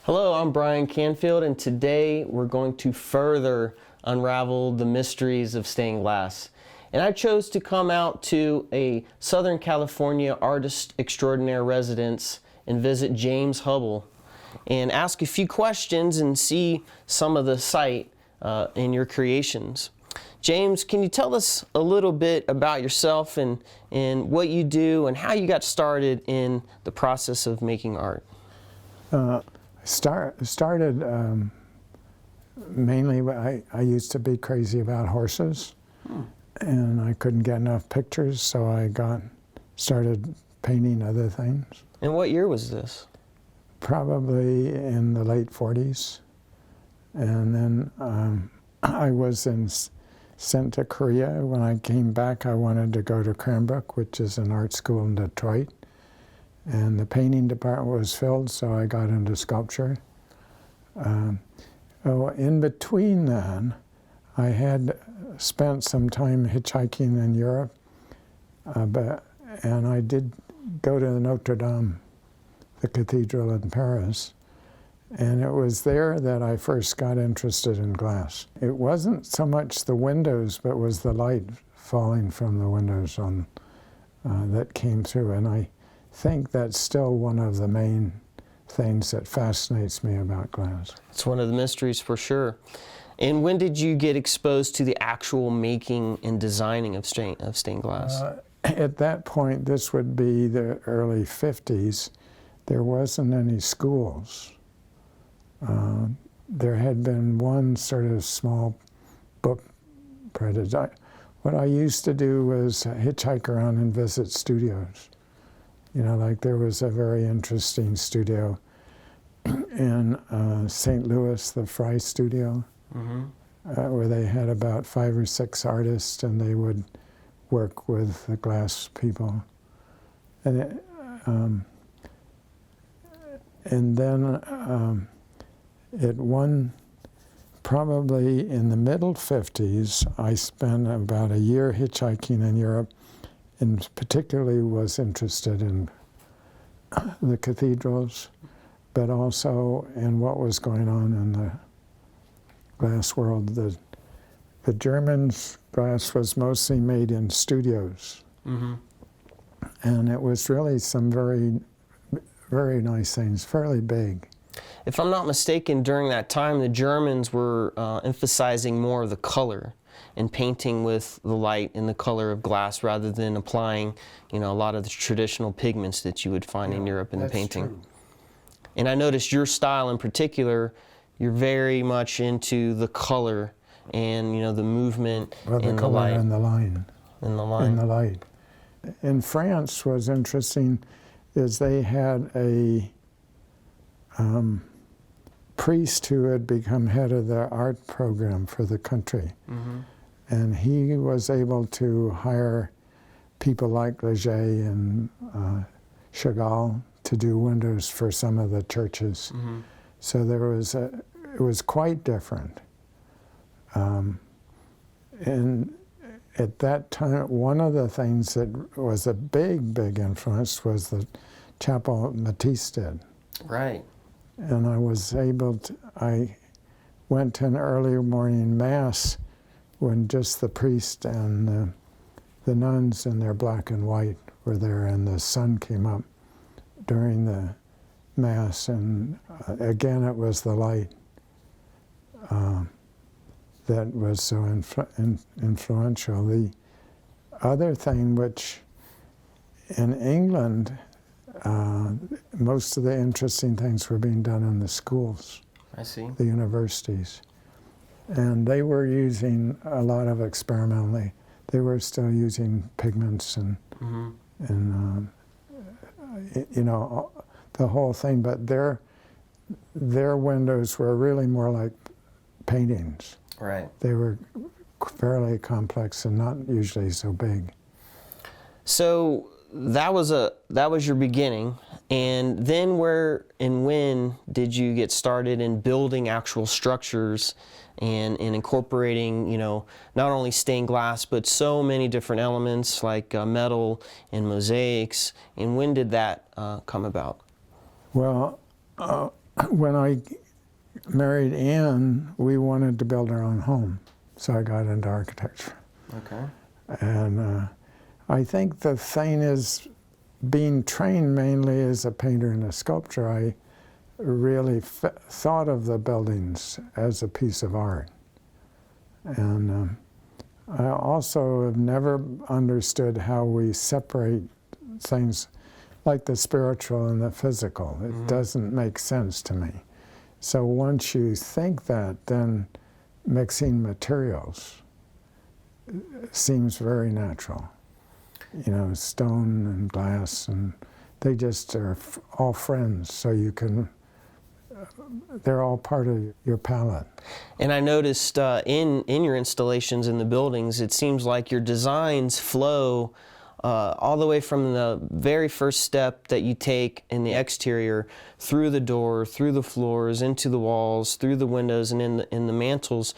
Hello, I'm Brian Canfield, and today we're going to further unravel the mysteries of stained glass. And I chose to come out to a Southern California artist extraordinaire residence and visit James Hubbell and ask a few questions and see some of the sight in your creations. James, can you tell us a little bit about yourself and what you do and how you got started in the process of making art? Started mainly, I used to be crazy about horses, and I couldn't get enough pictures, so I started painting other things. And what year was this? Probably in the late 40s. And then I was sent to Korea. When I came back, I wanted to go to Cranbrook, which is an art school in Detroit. And the painting department was filled, so I got into sculpture. In between then, I had spent some time hitchhiking in Europe, and I did go to Notre Dame, the cathedral in Paris, and it was there that I first got interested in glass. It wasn't so much the windows, but was the light falling from the windows that came through, and I think that's still one of the main things that fascinates me about glass. It's one of the mysteries for sure. And when did you get exposed to the actual making and designing of stained glass? At that point, this would be the early 50s, there wasn't any schools. There had been one sort of small book prototype. What I used to do was hitchhike around and visit studios. You know, like there was a very interesting studio in St. Louis, the Fry Studio, where they had about 5 or 6 artists, and they would work with the glass people. And then probably in the middle 50s, I spent about a year hitchhiking in Europe, and particularly was interested in the cathedrals, but also in what was going on in the glass world. The Germans' glass was mostly made in studios, and it was really some very, very nice things, fairly big. If I'm not mistaken, during that time, the Germans were emphasizing more of the color and painting with the light and the color of glass rather than applying, a lot of the traditional pigments that you would find in Europe in the painting. True. And I noticed your style in particular, you're very much into the color and, the movement and the light. And the line. And the line. And the light. In France, what's interesting is they had a priest who had become head of the art program for the country. And he was able to hire people like Leger and Chagall to do windows for some of the churches. So it was quite different. And at that time, one of the things that was a big, big influence was the chapel Matisse did. Right. And I went to an early morning mass when just the priest and the nuns in their black and white were there, and the sun came up during the mass, and again it was the light that was so influential. The other thing, which in England, most of the interesting things were being done in the schools, I see. the universities. And they were using a lot of experimentally. They were still using pigments and the whole thing. But their windows were really more like paintings. Right. They were fairly complex and not usually so big. So that was your beginning, and then where and when did you get started in building actual structures and incorporating, not only stained glass but so many different elements like metal and mosaics, and when did that come about? Well, when I married Ann, we wanted to build our own home, so I got into architecture. Okay. And I think the thing is, being trained mainly as a painter and a sculptor, I really thought of the buildings as a piece of art. And I also have never understood how we separate things like the spiritual and the physical. It doesn't make sense to me. So once you think that, then mixing materials seems very natural. You know, stone and glass, and they just are all friends, so you can, they're all part of your palette. And I noticed in your installations in the buildings, it seems like your designs flow all the way from the very first step that you take in the exterior, through the door, through the floors, into the walls, through the windows, and in the mantles.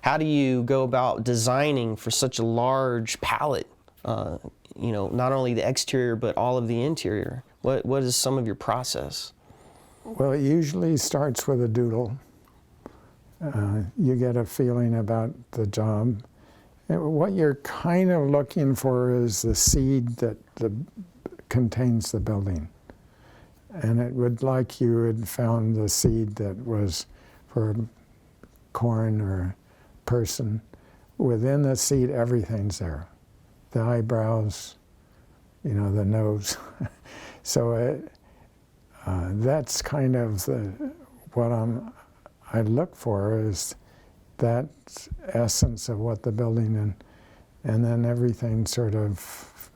How do you go about designing for such a large palette? You know, not only the exterior, but all of the interior. What is some of your process? Well, it usually starts with a doodle. You get a feeling about the job. And what you're kind of looking for is the seed that contains the building. And it would like you had found the seed that was for corn or person. Within the seed, everything's there. The eyebrows, you know, the nose. So that's kind of what I look for, is that essence of what the building, and then everything sort of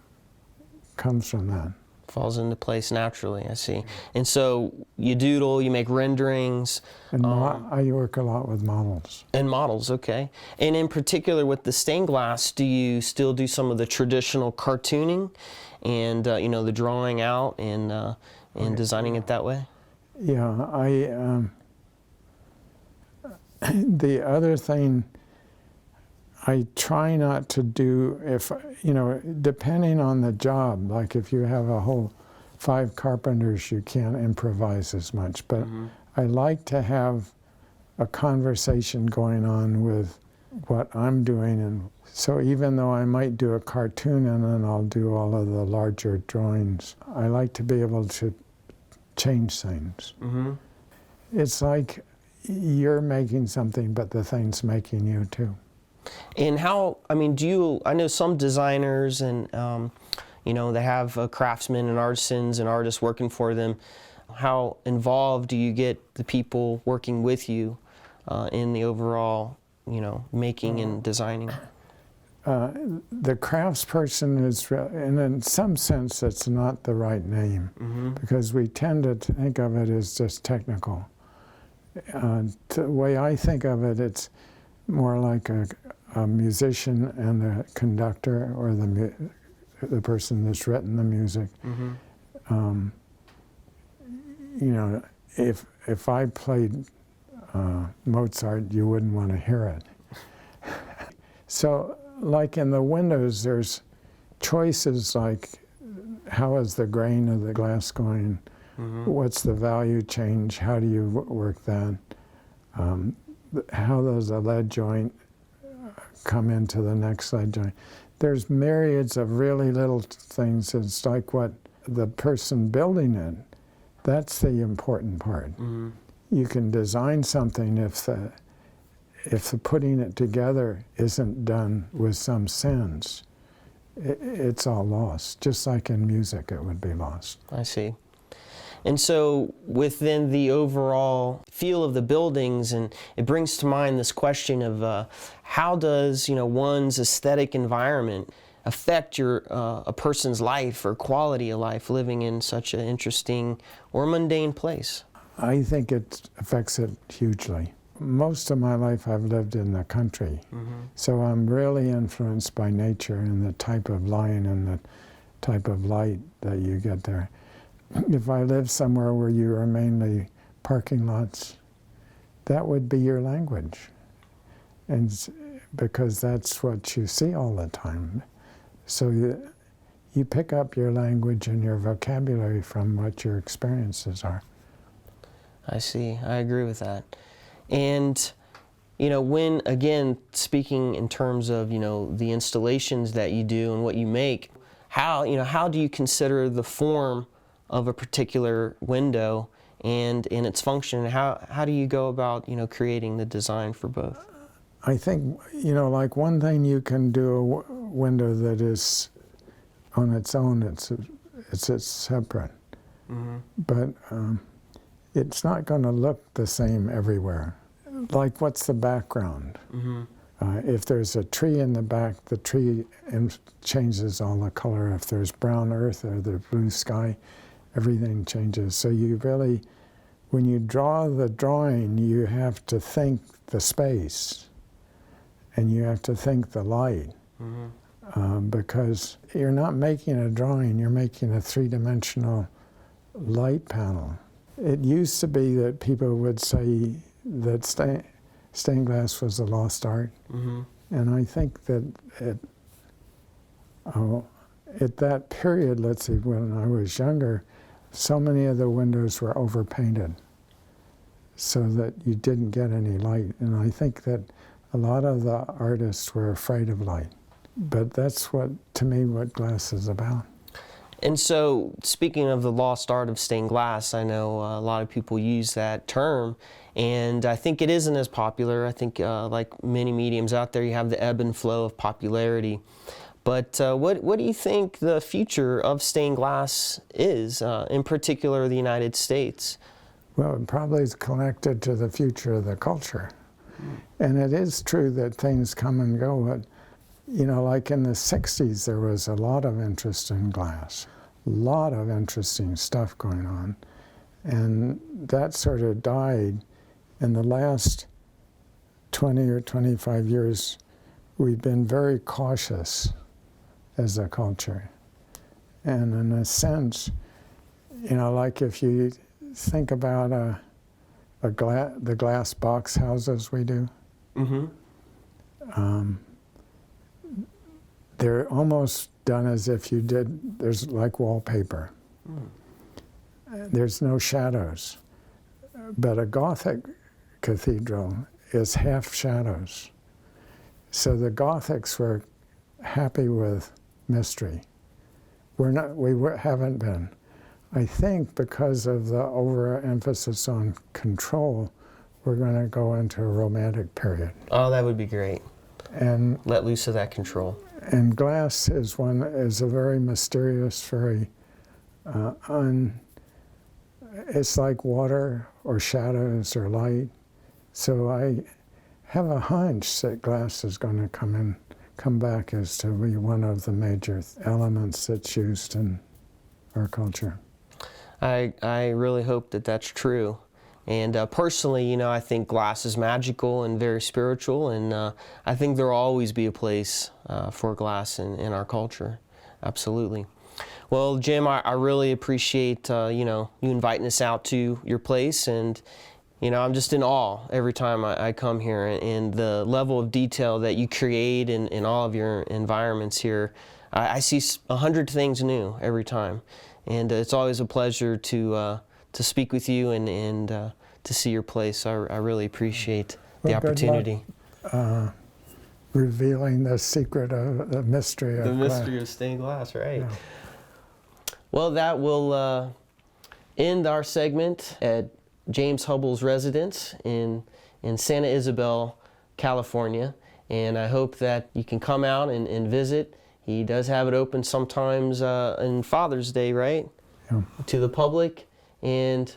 comes from that. Falls into place naturally, I see. And so you doodle, you make renderings. And I work a lot with models. And models, okay. And in particular with the stained glass, do you still do some of the traditional cartooning and you know, the drawing out and designing it that way? Yeah, the other thing I try not to do, if, you know, depending on the job, like if you have a whole 5 carpenters, you can't improvise as much. But I like to have a conversation going on with what I'm doing. And so even though I might do a cartoon and then I'll do all of the larger drawings, I like to be able to change things. It's like you're making something, but the thing's making you too. And how, I mean, I know some designers and, you know, they have craftsmen and artisans and artists working for them. How involved do you get the people working with you in the overall, you know, making and designing? The craftsperson is, and in some sense it's not the right name, because we tend to think of it as just technical. The way I think of it, it's more like a musician and a conductor, or the person that's written the music. You know, if I played Mozart, you wouldn't want to hear it. So, like in the windows, there's choices like, how is the grain of the glass going? What's the value change? How do you work that? How does a lead joint come into the next lead joint? There's myriads of really little things. It's like what the person building it, that's the important part. You can design something if the putting it together isn't done with some sense, it's all lost. Just like in music, it would be lost. I see. And so within the overall feel of the buildings, and it brings to mind this question of how does, you know, one's aesthetic environment affect a person's life or quality of life living in such an interesting or mundane place? I think it affects it hugely. Most of my life I've lived in the country, so I'm really influenced by nature and the type of line and the type of light that you get there. If I lived somewhere where you are mainly parking lots, that would be your language. And because that's what you see all the time. So you pick up your language and your vocabulary from what your experiences are. I see. I agree with that. And when, again, speaking in terms of, the installations that you do and what you make, how do you consider the form of a particular window and in its function? How do you go about, creating the design for both? I think, like one thing you can do a window that is on its own, it's separate. Mm-hmm. But it's not going to look the same everywhere. Like, what's the background? Mm-hmm. If there's a tree in the back, the tree changes all the color. If there's brown earth or the blue sky, everything changes. So you really, when you draw the drawing, you have to think the space, and you have to think the light. Mm-hmm. Because you're not making a drawing, you're making a three-dimensional light panel. It used to be that people would say that stained glass was a lost art. Mm-hmm. And I think that at that period, let's see, when I was younger, so many of the windows were overpainted so that you didn't get any light. And I think that a lot of the artists were afraid of light. But that's to me, what glass is about. And so, speaking of the lost art of stained glass, I know a lot of people use that term, and I think it isn't as popular. I think, like many mediums out there, you have the ebb and flow of popularity. But what do you think the future of stained glass is, in particular the United States? Well, it probably is connected to the future of the culture. And it is true that things come and go, but like in the 60s, there was a lot of interest in glass, a lot of interesting stuff going on. And that sort of died. In the last 20 or 25 years, we've been very cautious as a culture. And in a sense, like if you think about the glass box houses we do, mm-hmm. They're almost done as if you did, there's like wallpaper. There's no shadows. But a Gothic cathedral is half shadows. So the Gothics were happy with mystery. We haven't been. I think because of the overemphasis on control, we're going to go into a romantic period. Oh, that would be great. And let loose of that control. And glass is a very mysterious, very it's like water or shadows or light. So I have a hunch that glass is going to come back as to be one of the major elements that's used in our culture. I really hope that that's true. And personally, I think glass is magical and very spiritual, and I think there will always be a place for glass in our culture. Absolutely. Well, Jim, I really appreciate you inviting us out to your place, and I'm just in awe every time I come here, and the level of detail that you create in all of your environments here. I see 100 things new every time, and it's always a pleasure to speak with you and to see your place. I really appreciate the opportunity. Good luck, revealing the secret of the mystery of glass. Mystery of stained glass, right? Yeah. Well, that will end our segment at James Hubbell's residence in Santa Isabel, California. And I hope that you can come out and visit. He does have it open sometimes in Father's Day, right? Yeah. To the public. And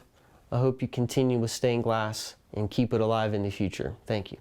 I hope you continue with stained glass and keep it alive in the future. Thank you.